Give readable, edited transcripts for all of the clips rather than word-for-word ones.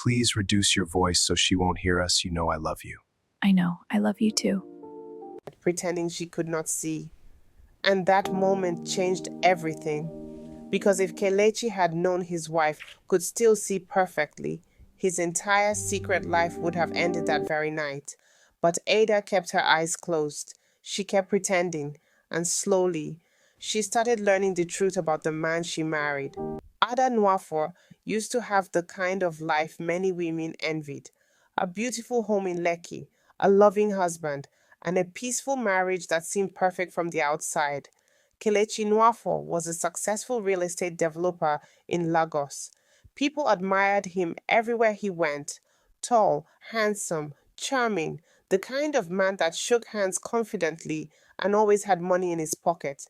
please reduce your voice so she won't hear us? You know I love you. I know. I love you too. Pretending she could not see. And that moment changed everything. Because if Kelechi had known his wife could still see perfectly, his entire secret life would have ended that very night. But Ada kept her eyes closed. She kept pretending, and slowly, she started learning the truth about the man she married. Ada Nwafor used to have the kind of life many women envied: a beautiful home in Lekki, a loving husband, and a peaceful marriage that seemed perfect from the outside. Kelechi Nwafor was a successful real estate developer in Lagos. People admired him everywhere he went. Tall, handsome, charming, the kind of man that shook hands confidently and always had money in his pocket.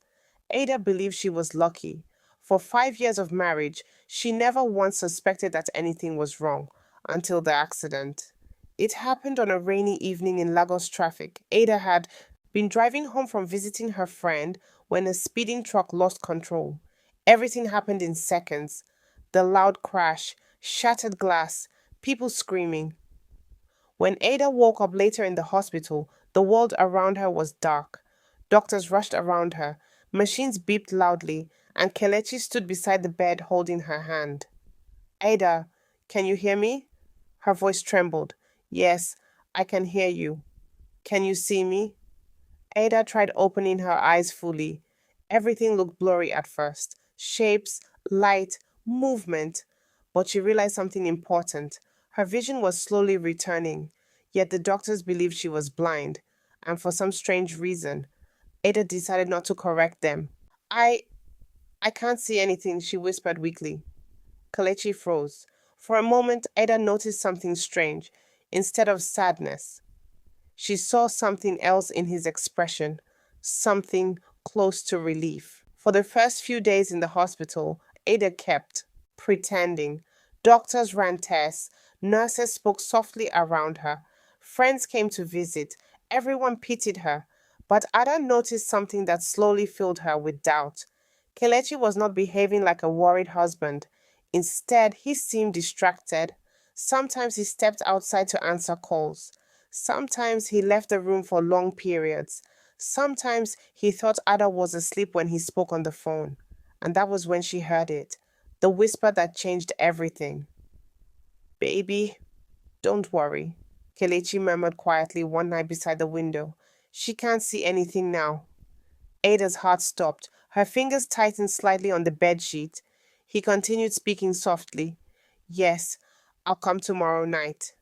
Ada believed she was lucky. For 5 years of marriage, she never once suspected that anything was wrong until the accident. It happened on a rainy evening in Lagos traffic. Ada had been driving home from visiting her friend when a speeding truck lost control. Everything happened in seconds: the loud crash, shattered glass, people screaming. When Ada woke up later in the hospital, the world around her was dark. Doctors rushed around her, machines beeped loudly, and Kelechi stood beside the bed holding her hand. Ada, can you hear me? Her voice trembled. Yes, I can hear you. Can you see me? Ada tried opening her eyes fully. Everything looked blurry at first: shapes, light, movement. But she realized something important. Her vision was slowly returning, yet the doctors believed she was blind, and for some strange reason, Ada decided not to correct them. I I can't see anything, she whispered weakly. Kalechi froze. For a moment, Ada noticed something strange. Instead of sadness, she saw something else in his expression, something close to relief. For the first few days in the hospital, Ada kept pretending. Doctors ran tests, nurses spoke softly around her, friends came to visit, everyone pitied her. But Ada noticed something that slowly filled her with doubt. Kelechi was not behaving like a worried husband. Instead, he seemed distracted. Sometimes he stepped outside to answer calls. Sometimes he left the room for long periods. Sometimes he thought Ada was asleep when he spoke on the phone. And that was when she heard it. The whisper that changed everything. Baby, don't worry, Kelechi murmured quietly one night beside the window. She can't see anything now. Ada's heart stopped. Her fingers tightened slightly on the bed sheet. He continued speaking softly. Yes, I'll come tomorrow night.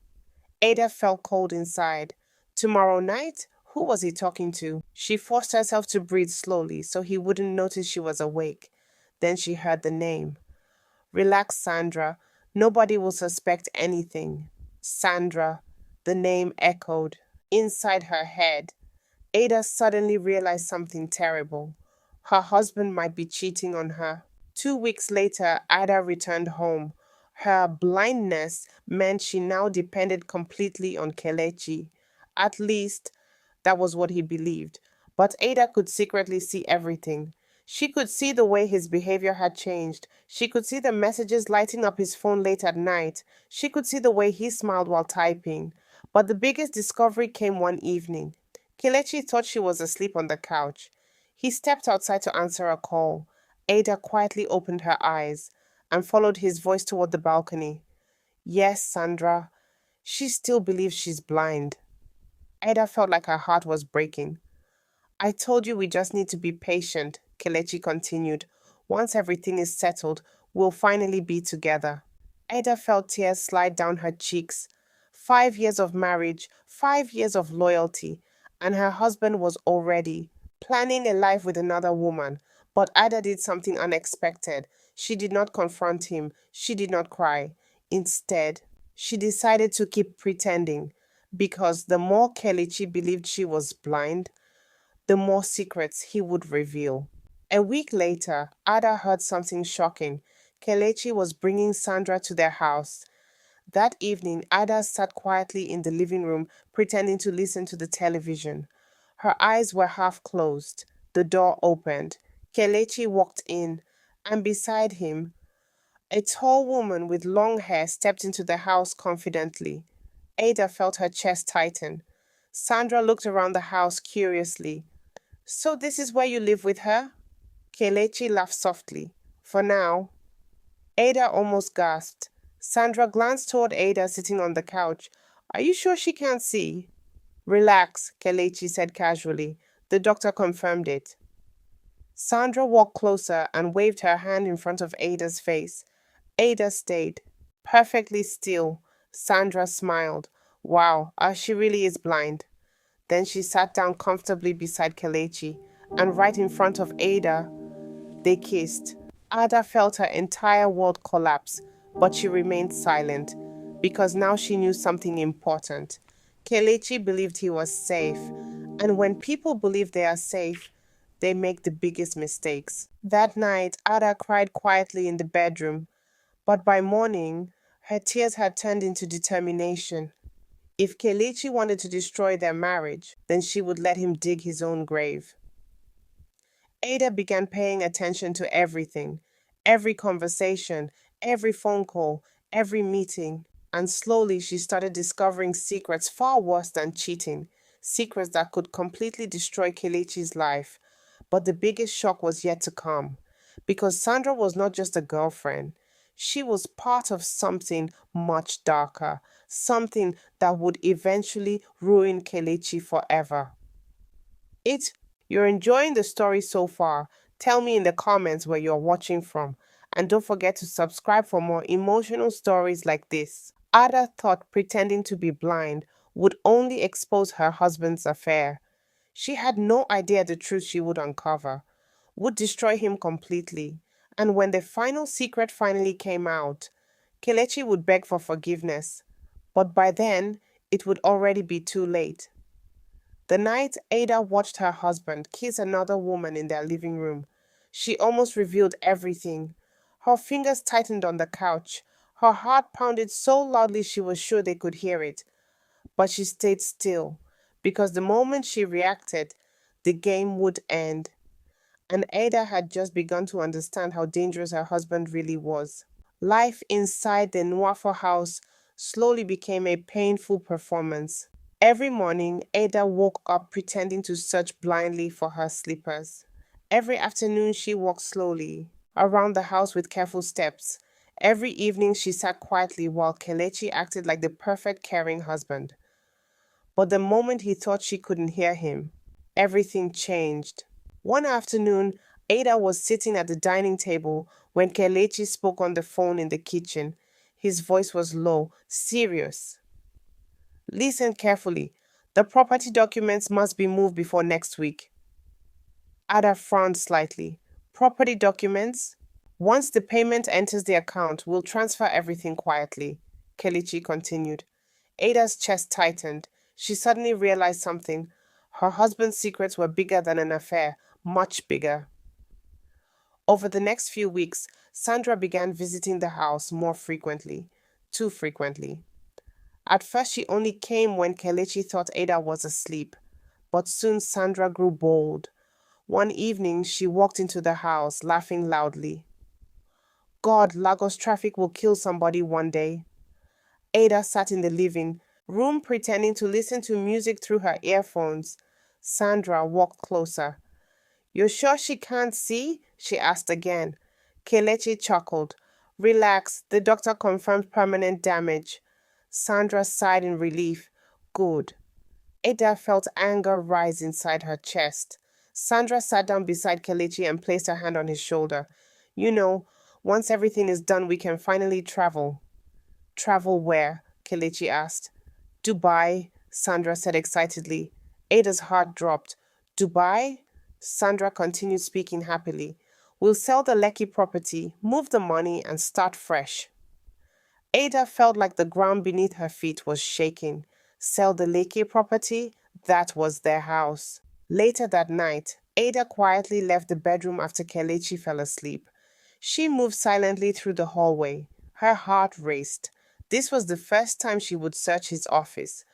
Ada felt cold inside. Tomorrow night? Who was he talking to? She forced herself to breathe slowly so he wouldn't notice she was awake. Then she heard the name. Relax, Sandra. Nobody will suspect anything. Sandra. The name echoed. Inside her head, Ada suddenly realized something terrible. Her husband might be cheating on her. 2 weeks later, Ada returned home. Her blindness meant she now depended completely on Kelechi. At least, that was what he believed. But Ada could secretly see everything. She could see the way his behavior had changed. She could see the messages lighting up his phone late at night. She could see the way he smiled while typing. But the biggest discovery came one evening. Kelechi thought she was asleep on the couch. He stepped outside to answer a call. Ada quietly opened her eyes and followed his voice toward the balcony. Yes, Sandra, she still believes she's blind. Ada felt like her heart was breaking. I told you we just need to be patient, Kelechi continued. Once everything is settled, we'll finally be together. Ada felt tears slide down her cheeks. 5 years of marriage, 5 years of loyalty, and her husband was already planning a life with another woman. But Ada did something unexpected. She did not confront him. She did not cry. Instead, she decided to keep pretending, because the more Kelechi believed she was blind, the more secrets he would reveal. A week later, Ada heard something shocking. Kelechi was bringing Sandra to their house. That evening, Ada sat quietly in the living room, pretending to listen to the television. Her eyes were half closed. The door opened. Kelechi walked in, and beside him, A tall woman with long hair stepped into the house confidently. Ada felt her chest tighten. Sandra looked around the house curiously. So this is where you live with her? Kelechi laughed softly. For now. Ada almost gasped. Sandra glanced toward Ada sitting on the couch. Are you sure she can't see? Relax, Kelechi said casually. The doctor confirmed it. Sandra walked closer and waved her hand in front of Ada's face. Ada stayed. Perfectly still. Sandra smiled. Wow, she really is blind. Then she sat down comfortably beside Kelechi, and right in front of Ada, they kissed. Ada felt her entire world collapse, but she remained silent, because now she knew something important. Kelechi believed he was safe, and when people believe they are safe, they make the biggest mistakes. That night, Ada cried quietly in the bedroom, but by morning, her tears had turned into determination. If Kelechi wanted to destroy their marriage, then she would let him dig his own grave. Ada began paying attention to everything, every conversation, every phone call, every meeting, and slowly she started discovering secrets far worse than cheating, secrets that could completely destroy Kelechi's life. But the biggest shock was yet to come, because Sandra was not just a girlfriend. She was part of something much darker, something that would eventually ruin Kelechi forever. You're enjoying the story so far. Tell me in the comments where you're watching from. And don't forget to subscribe for more emotional stories like this. Ada thought pretending to be blind would only expose her husband's affair. She had no idea the truth she would uncover would destroy him completely. And when the final secret finally came out, Kelechi would beg for forgiveness. But by then, it would already be too late. The night Ada watched her husband kiss another woman in their living room, she almost revealed everything. Her fingers tightened on the couch. Her heart pounded so loudly she was sure they could hear it. But she stayed still, because the moment she reacted, the game would end. And Ada had just begun to understand how dangerous her husband really was. Life inside the Nwafo house slowly became a painful performance. Every morning, Ada woke up pretending to search blindly for her slippers. Every afternoon, she walked slowly around the house with careful steps. Every evening, she sat quietly while Kelechi acted like the perfect caring husband. But the moment he thought she couldn't hear him, everything changed. One afternoon, Ada was sitting at the dining table when Kelechi spoke on the phone in the kitchen. His voice was low, serious. Listen carefully. The property documents must be moved before next week. Ada frowned slightly. Property documents? Once the payment enters the account, we'll transfer everything quietly, Kelechi continued. Ada's chest tightened. She suddenly realized something. Her husband's secrets were bigger than an affair, much bigger. Over the next few weeks, Sandra began visiting the house more frequently, too frequently. At first, she only came when Kelechi thought Ada was asleep, but soon Sandra grew bold. One evening, she walked into the house, laughing loudly. God, Lagos traffic will kill somebody one day. Ada sat in the living room pretending to listen to music through her earphones. Sandra walked closer. You're sure she can't see? She asked again. Kelechi chuckled. Relax, the doctor confirmed permanent damage. Sandra sighed in relief. Good. Ada felt anger rise inside her chest. Sandra sat down beside Kelechi and placed her hand on his shoulder. You know, once everything is done, we can finally travel. Travel where? Kelechi asked. Dubai, Sandra said excitedly. Ada's heart dropped. Dubai? Sandra continued speaking happily. We'll sell the Lekki property, move the money, and start fresh. Ada felt like the ground beneath her feet was shaking. Sell the Lekki property? That was their house. Later that night, Ada quietly left the bedroom after Kelechi fell asleep. She moved silently through the hallway. Her heart raced. This was the first time she would search his office.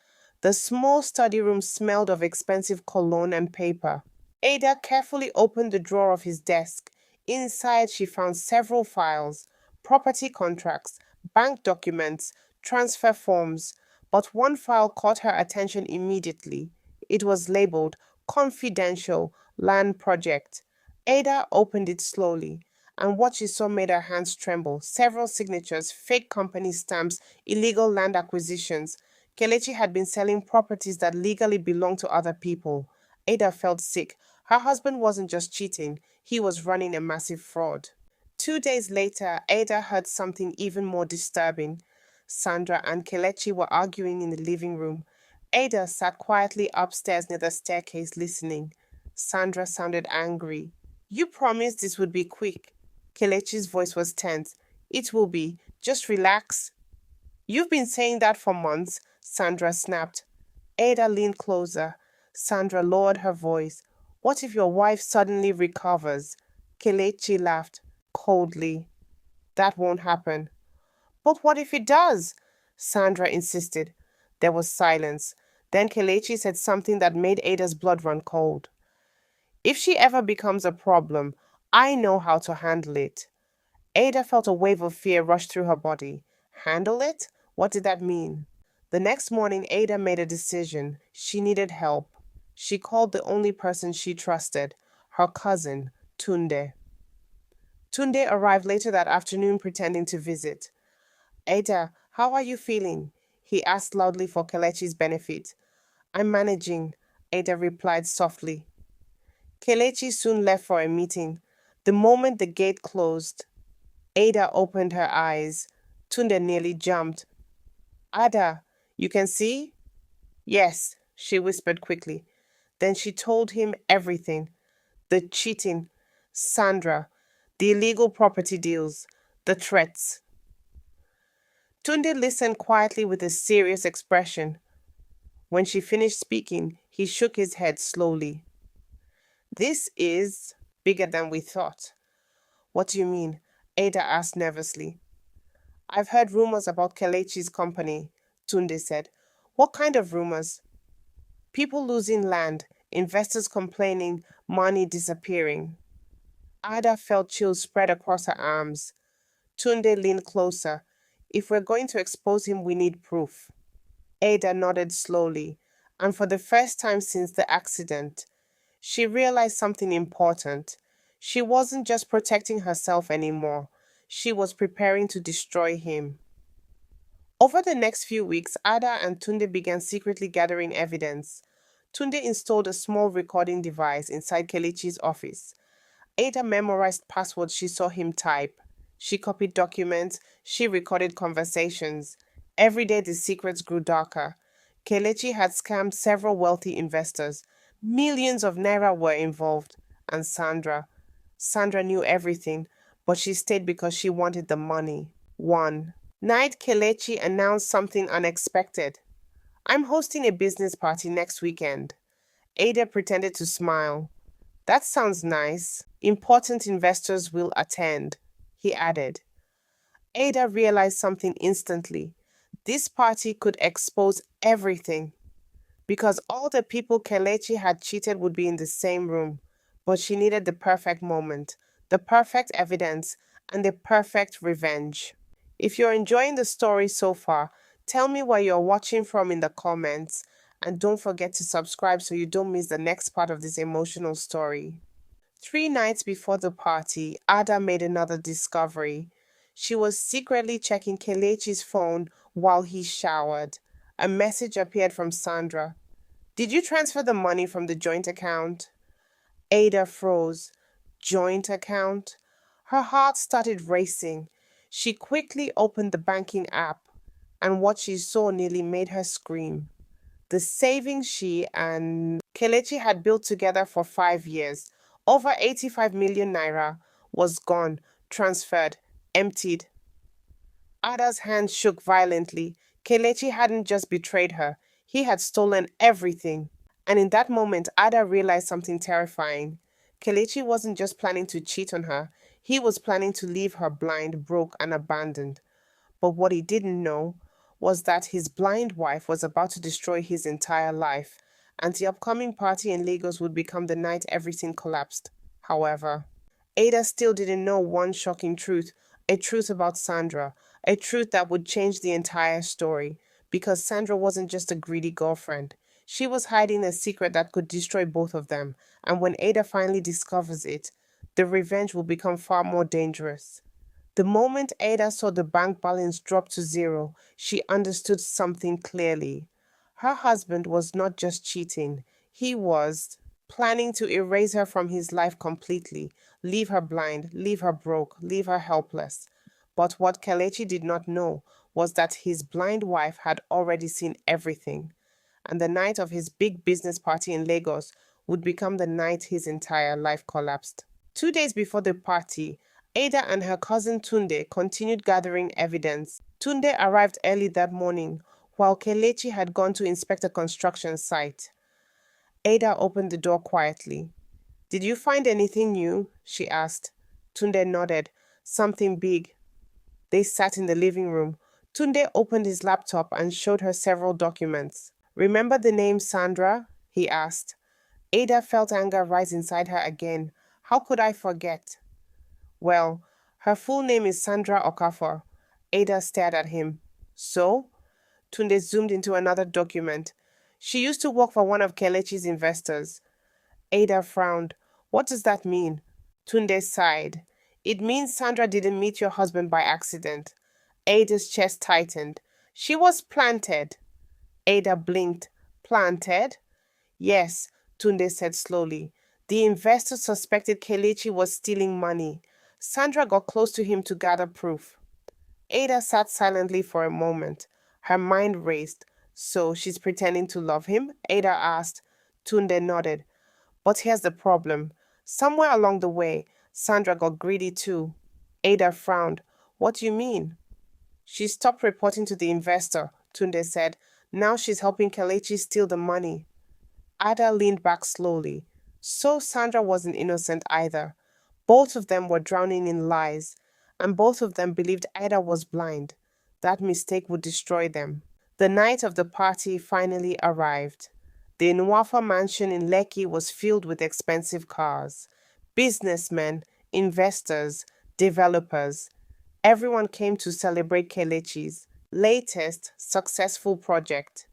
The small study room smelled of expensive cologne and paper. Ada carefully opened the drawer of his desk. Inside, she found several files, property contracts, bank documents, transfer forms, but one file caught her attention immediately. It was labeled Confidential Land Project. Ada opened it slowly, and what she saw made her hands tremble. Several signatures, fake company stamps, illegal land acquisitions. Kelechi had been selling properties that legally belonged to other people. Ada felt sick. Her husband wasn't just cheating, he was running a massive fraud. 2 days later, Ada heard something even more disturbing. Sandra and Kelechi were arguing in the living room. Ada sat quietly upstairs near the staircase listening. Sandra sounded angry. You promised this would be quick. Kelechi's voice was tense. It will be. Just relax. You've been saying that for months, Sandra snapped. Ada leaned closer. Sandra lowered her voice. What if your wife suddenly recovers? Kelechi laughed coldly. That won't happen. But what if it does? Sandra insisted. There was silence. Then Kelechi said something that made Ada's blood run cold. If she ever becomes a problem, I know how to handle it. Ada felt a wave of fear rush through her body. Handle it? What did that mean? The next morning, Ada made a decision. She needed help. She called the only person she trusted, her cousin, Tunde. Tunde arrived later that afternoon pretending to visit. Ada, how are you feeling? He asked loudly for Kelechi's benefit. I'm managing, Ada replied softly. Kelechi soon left for a meeting. The moment the gate closed, Ada opened her eyes. Tunde nearly jumped. Ada, you can see? Yes, she whispered quickly. Then she told him everything. The cheating, Sandra, the illegal property deals, the threats. Tunde listened quietly with a serious expression. When she finished speaking, he shook his head slowly. This is bigger than we thought. What do you mean? Ada asked nervously. I've heard rumors about Kelechi's company, Tunde said. What kind of rumors? People losing land, investors complaining, money disappearing. Ada felt chills spread across her arms. Tunde leaned closer. If we're going to expose him, we need proof. Ada nodded slowly, and for the first time since the accident, she realized something important. She wasn't just protecting herself anymore. She was preparing to destroy him. Over the next few weeks, Ada and Tunde began secretly gathering evidence. Tunde installed a small recording device inside Kelechi's office. Ada memorized passwords she saw him type. She copied documents. She recorded conversations. Every day the secrets grew darker. Kelechi had scammed several wealthy investors. Millions of naira were involved. And Sandra knew everything, but she stayed because she wanted the money. One night, Kelechi announced something unexpected. I'm hosting a business party next weekend. Ada pretended to smile. That sounds nice. Important investors will attend, he added. Ada realized something instantly. This party could expose everything. Because all the people Kelechi had cheated would be in the same room. But she needed the perfect moment, the perfect evidence, and the perfect revenge. If you're enjoying the story so far, tell me where you're watching from in the comments, and don't forget to subscribe so you don't miss the next part of this emotional story. 3 nights before the party, Ada made another discovery. She was secretly checking Kelechi's phone while he showered. A message appeared from Sandra. Did you transfer the money from the joint account? Ada froze. Joint account? Her heart started racing. She quickly opened the banking app, and what she saw nearly made her scream. The savings she and Kelechi had built together for 5 years, over 85 million naira, was gone, transferred, emptied. Ada's hand shook violently. Kelechi hadn't just betrayed her, he had stolen everything. And in that moment, Ada realized something terrifying. Kelechi wasn't just planning to cheat on her, he was planning to leave her blind, broke, and abandoned. But what he didn't know was that his blind wife was about to destroy his entire life, and the upcoming party in Lagos would become the night everything collapsed. However, Ada still didn't know one shocking truth. A truth about Sandra, a truth that would change the entire story, because Sandra wasn't just a greedy girlfriend. She was hiding a secret that could destroy both of them, and when Ada finally discovers it, the revenge will become far more dangerous. The moment Ada saw the bank balance drop to zero, she understood something clearly. Her husband was not just cheating, he was planning to erase her from his life completely, leave her blind, leave her broke, leave her helpless. But what Kelechi did not know was that his blind wife had already seen everything, and the night of his big business party in Lagos would become the night his entire life collapsed. 2 days before the party, Ada and her cousin Tunde continued gathering evidence. Tunde arrived early that morning, while Kelechi had gone to inspect a construction site. Ada opened the door quietly. "Did you find anything new?" she asked. Tunde nodded. "Something big." They sat in the living room. Tunde opened his laptop and showed her several documents. "Remember the name Sandra?" he asked. Ada felt anger rise inside her again. How could I forget? "Well, her full name is Sandra Okafor." Ada stared at him. "So?" Tunde zoomed into another document. "She used to work for one of Kelechi's investors." Ada frowned. "What does that mean?" Tunde sighed. "It means Sandra didn't meet your husband by accident." Ada's chest tightened. "She was planted." Ada blinked. "Planted?" "Yes," Tunde said slowly. "The investor suspected Kelechi was stealing money. Sandra got close to him to gather proof." Ada sat silently for a moment. Her mind raced. "So she's pretending to love him?" Ada asked. Tunde nodded. "But here's the problem. Somewhere along the way, Sandra got greedy too." Ada frowned. "What do you mean?" "She stopped reporting to the investor," Tunde said. "Now she's helping Kelechi steal the money." Ada leaned back slowly. So Sandra wasn't innocent either. Both of them were drowning in lies, and both of them believed Ada was blind. That mistake would destroy them. The night of the party finally arrived. The Nwafa mansion in Lekki was filled with expensive cars. Businessmen, investors, developers. Everyone came to celebrate Kelechi's latest successful project.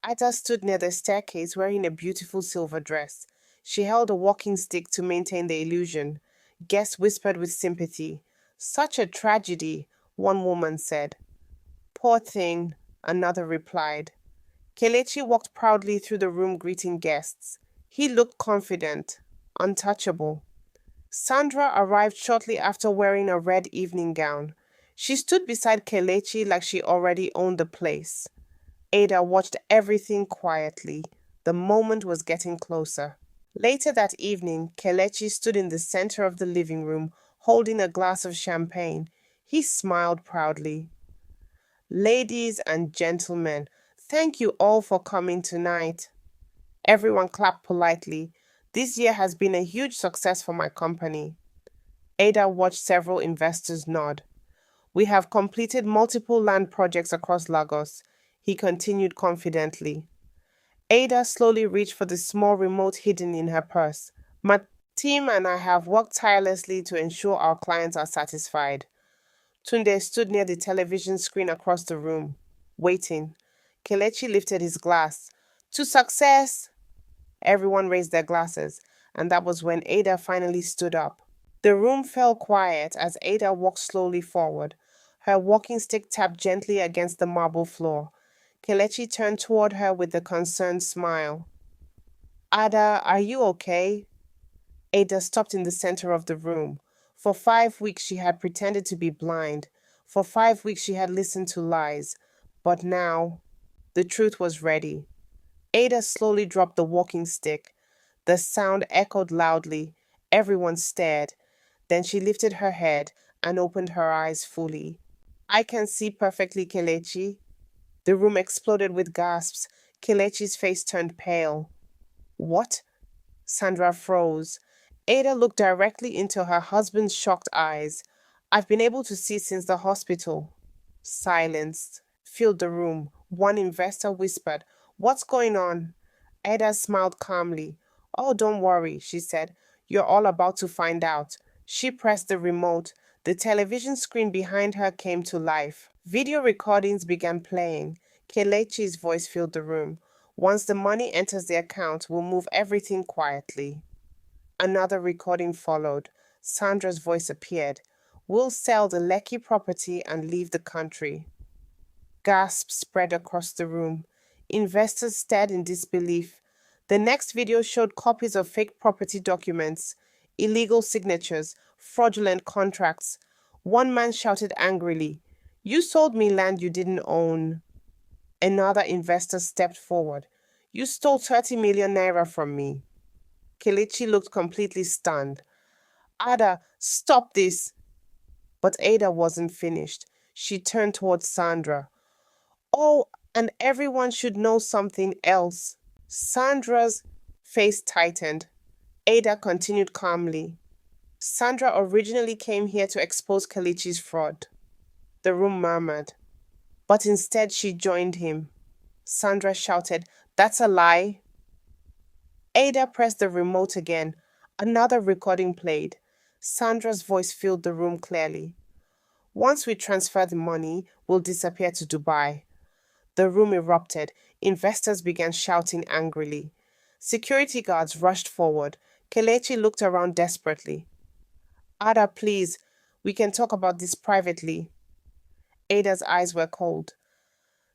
Ada stood near the staircase wearing a beautiful silver dress. She held a walking stick to maintain the illusion. Guests whispered with sympathy. "Such a tragedy," one woman said. "Poor thing," another replied. Kelechi walked proudly through the room greeting guests. He looked confident, untouchable. Sandra arrived shortly after wearing a red evening gown. She stood beside Kelechi like she already owned the place. Ada watched everything quietly. The moment was getting closer. Later that evening, Kelechi stood in the center of the living room, holding a glass of champagne. He smiled proudly. "Ladies and gentlemen, thank you all for coming tonight." Everyone clapped politely. "This year has been a huge success for my company." Ada watched several investors nod. "We have completed multiple land projects across Lagos," he continued confidently. Ada slowly reached for the small remote hidden in her purse. "My team and I have worked tirelessly to ensure our clients are satisfied." Tunde stood near the television screen across the room, waiting. Kelechi lifted his glass. "To success!" Everyone raised their glasses, and that was when Ada finally stood up. The room fell quiet as Ada walked slowly forward. Her walking stick tapped gently against the marble floor. Kelechi turned toward her with a concerned smile. "Ada, are you okay?" Ada stopped in the center of the room. For 5 weeks she had pretended to be blind. For 5 weeks she had listened to lies. But now, the truth was ready. Ada slowly dropped the walking stick. The sound echoed loudly. Everyone stared. Then she lifted her head and opened her eyes fully. "I can see perfectly, Kelechi." The room exploded with gasps. Kelechi's face turned pale. "What?" Sandra froze. Ada looked directly into her husband's shocked eyes. "I've been able to see since the hospital." Silence filled the room. One investor whispered, "What's going on?" Ada smiled calmly. "Oh, don't worry," she said. "You're all about to find out." She pressed the remote. The television screen behind her came to life. Video recordings began playing. Kelechi's voice filled the room. Once the money enters the account, we'll move everything quietly. Another recording followed. Sandra's voice appeared. We'll sell the Lekki property and leave the country. Gasps spread across the room. Investors stared in disbelief. The next video showed copies of fake property documents, illegal signatures, fraudulent contracts. One man shouted angrily, "You sold me land you didn't own." Another investor stepped forward. "You stole 30 million naira from me." Kelechi looked completely stunned. "Ada, stop this." But Ada wasn't finished. She turned towards Sandra. "Oh, and everyone should know something else." Sandra's face tightened. Ada continued calmly. "Sandra originally came here to expose Kelechi's fraud." The room murmured. But instead she joined him. Sandra shouted, "That's a lie." Ada pressed the remote again. Another recording played. Sandra's voice filled the room clearly. "Once we transfer the money, we'll disappear to Dubai." The room erupted. Investors began shouting angrily. Security guards rushed forward. Kelechi looked around desperately. "Ada, please, we can talk about this privately." Ada's eyes were cold.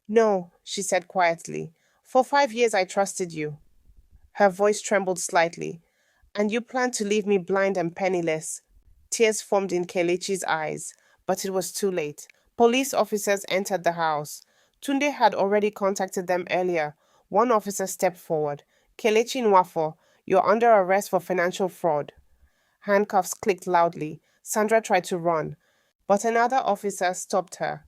"No," she said quietly. "For 5 years I trusted you." Her voice trembled slightly. "And you planned to leave me blind and penniless." Tears formed in Kelechi's eyes, but it was too late. Police officers entered the house. Tunde had already contacted them earlier. One officer stepped forward. "Kelechi Nwafo, you're under arrest for financial fraud." Handcuffs clicked loudly. Sandra tried to run, but another officer stopped her.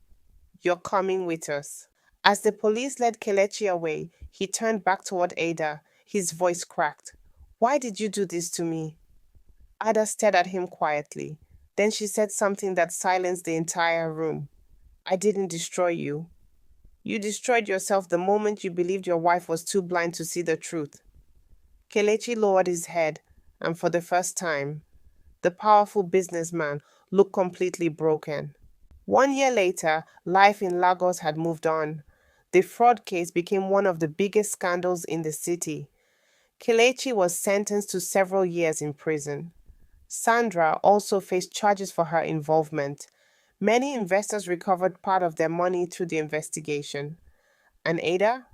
"You're coming with us." As the police led Kelechi away, he turned back toward Ada. His voice cracked. "Why did you do this to me?" Ada stared at him quietly. Then she said something that silenced the entire room. "I didn't destroy you. You destroyed yourself the moment you believed your wife was too blind to see the truth." Kelechi lowered his head, and for the first time, the powerful businessman looked completely broken. 1 year later, life in Lagos had moved on. The fraud case became one of the biggest scandals in the city. Kelechi was sentenced to several years in prison. Sandra also faced charges for her involvement. Many investors recovered part of their money through the investigation. And Ada?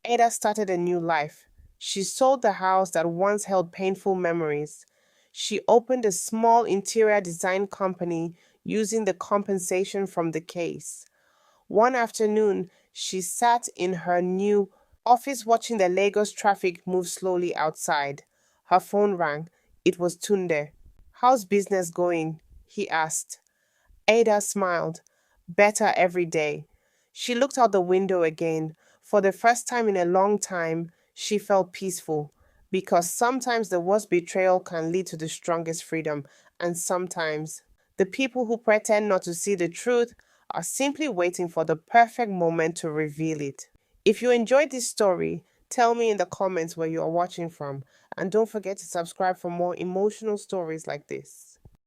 Ada started a new life. She sold the house that once held painful memories. She opened a small interior design company using the compensation from the case. One afternoon, she sat in her new office watching the Lagos traffic move slowly outside. Her phone rang. It was Tunde. "How's business going?" he asked. Ada smiled. "Better every day." She looked out the window again. For the first time in a long time, she felt peaceful. Because sometimes the worst betrayal can lead to the strongest freedom, and sometimes the people who pretend not to see the truth are simply waiting for the perfect moment to reveal it. If you enjoyed this story, tell me in the comments where you are watching from, and don't forget to subscribe for more emotional stories like this.